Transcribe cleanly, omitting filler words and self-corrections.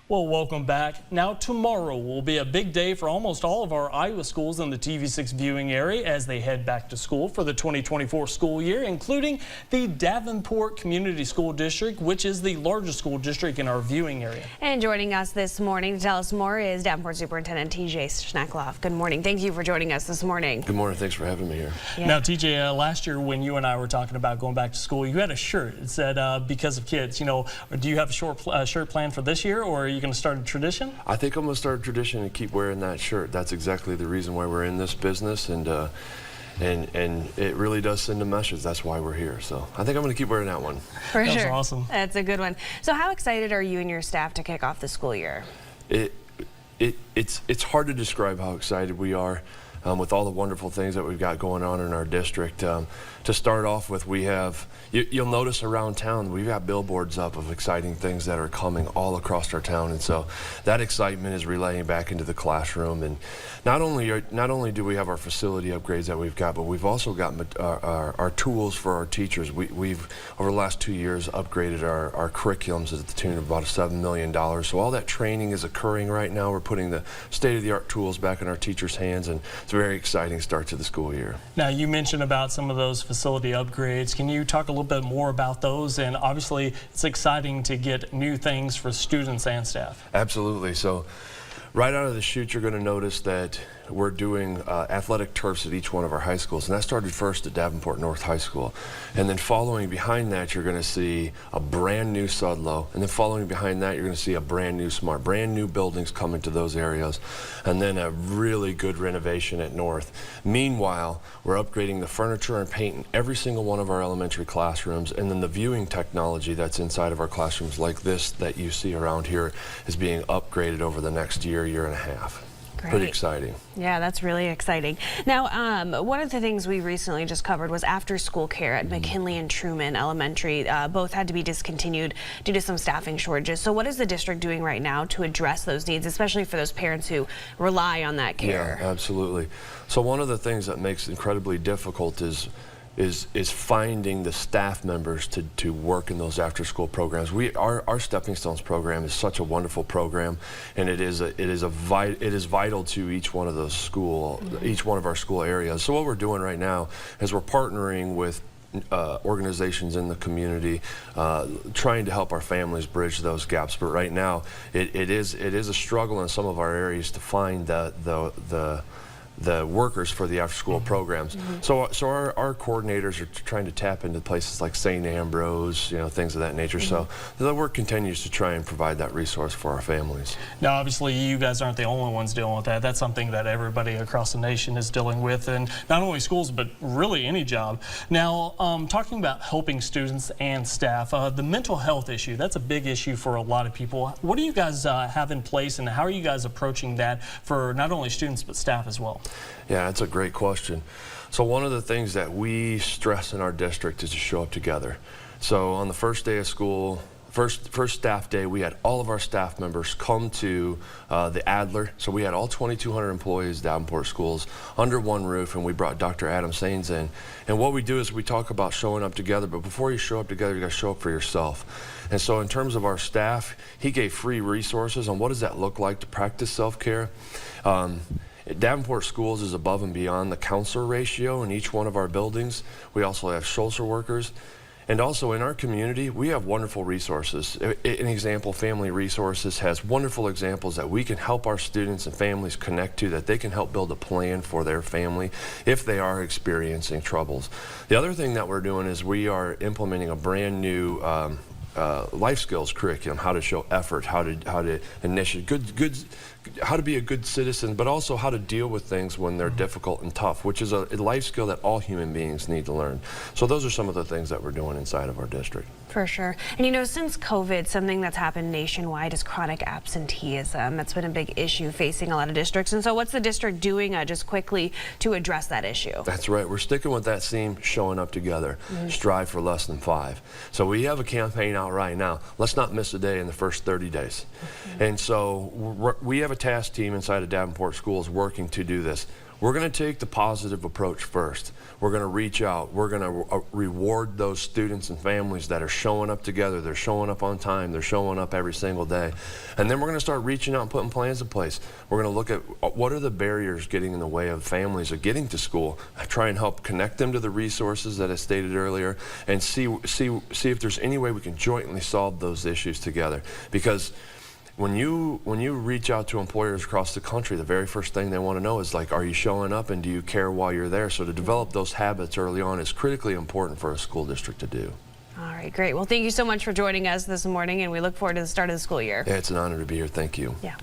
Well, welcome back. Now, tomorrow will be a big day for almost all of our Iowa schools in the TV6 viewing area as they head back to school for the 2024 school year, including the Davenport Community School District, which is the largest school district in our viewing area. And joining us this morning to tell us more is Davenport Superintendent TJ Schneckloth. Good morning. Thank you for joining us this morning. Good morning. Thanks for having me here. Yeah. Now, TJ, last year when you and I were talking about going back to school, you had a shirt. It said, because of kids. You know, do you have a shirt plan for this year, or are you going to start a tradition? I think I'm going to start a tradition and keep wearing that shirt. That's exactly the reason why we're in this business, and it really does send a message. That's why we're here. So I think I'm going to keep wearing that one. For sure. That's awesome. That's a good one. So how excited are you and your staff to kick off the school year? It's hard to describe how excited we are with all the wonderful things that we've got going on in our district. To start off with, we have, you'll notice around town, we've got billboards up of exciting things that are coming all across our town, and so that excitement is relaying back into the classroom. And not only do we have our facility upgrades that we've got, but we've also got our tools for our teachers. We've over the last 2 years upgraded our curriculums at the tune of about $7 million. So all that training is occurring right now. We're putting the state-of-the-art tools back in our teachers' hands, and it's a very exciting start to the school year. Now, you mentioned about some of those facility upgrades. Can you talk a little bit more about those? And obviously, it's exciting to get new things for students and staff. Absolutely. So right out of the chute, you're going to notice that we're doing athletic turfs at each one of our high schools, and that started first at Davenport North High School. And then following behind that, you're going to see a brand new Sudlow, and then following behind that, you're going to see a brand new Smart, brand new buildings coming to those areas, and then a really good renovation at North. Meanwhile, we're upgrading the furniture and paint in every single one of our elementary classrooms, and then the viewing technology that's inside of our classrooms, like this that you see around here, is being upgraded over the next year and a half. Great. Pretty exciting. Yeah, that's really exciting. Now, one of the things we recently just covered was after-school care at McKinley and Truman Elementary. Both had to be discontinued due to some staffing shortages. So what is the district doing right now to address those needs, especially for those parents who rely on that care? Yeah, absolutely. So one of the things that makes it incredibly difficult is finding the staff members to work in those after-school programs. Our Stepping Stones program is such a wonderful program, and it is vital to each one of those each one of our school areas. So what we're doing right now is we're partnering with organizations in the community, trying to help our families bridge those gaps. But right now, it is a struggle in some of our areas to find the workers for the after-school programs. So our coordinators are trying to tap into places like St. Ambrose, things of that nature. So the work continues to try and provide that resource for our families. Now, obviously, you guys aren't the only ones dealing with that. That's something that everybody across the nation is dealing with, and not only schools, but really any job. Now, talking about helping students and staff, the mental health issue, that's a big issue for a lot of people. What do you guys have in place, and how are you guys approaching that for not only students, but staff as well? Yeah, that's a great question. So one of the things that we stress in our district is to show up together. So on the first day of school, first staff day, we had all of our staff members come to the Adler. So we had all 2,200 employees, Davenport schools, under one roof, and we brought Dr. Adam Sains in. And what we do is we talk about showing up together, but before you show up together, you got to show up for yourself. And so in terms of our staff, he gave free resources on what does that look like to practice self-care. Davenport Schools is above and beyond the counselor ratio in each one of our buildings. We also have social workers. And also in our community, we have wonderful resources. An example, Family Resources has wonderful examples that we can help our students and families connect to, that they can help build a plan for their family if they are experiencing troubles. The other thing that we're doing is we are implementing a brand new life skills curriculum, how to show effort, how to initiate how to be a good citizen, but also how to deal with things when they're difficult and tough, which is a life skill that all human beings need to learn. So those are some of the things that we're doing inside of our district. For sure. And since COVID, something that's happened nationwide is chronic absenteeism. That's been a big issue facing a lot of districts. And so what's the district doing just quickly to address that issue? That's right. We're sticking with that theme, showing up together. Strive for less than 5. So we have a campaign out right now. Let's not miss a day in the first 30 days. And so we have a task team inside of Davenport Schools working to do this. we're going to take the positive approach first. We're going to reach out. We're going to reward those students and families that are showing up together. They're showing up on time. They're showing up every single day. And then we're going to start reaching out and putting plans in place. We're going to look at what are the barriers getting in the way of families of getting to school. Try and help connect them to the resources that I stated earlier, and see if there's any way we can jointly solve those issues together. Because when you reach out to employers across the country, the very first thing they want to know is, like, are you showing up and do you care while you're there? So to develop those habits early on is critically important for a school district to do. All right, great. Well, thank you so much for joining us this morning, and we look forward to the start of the school year. Yeah, it's an honor to be here. Thank you. Yeah.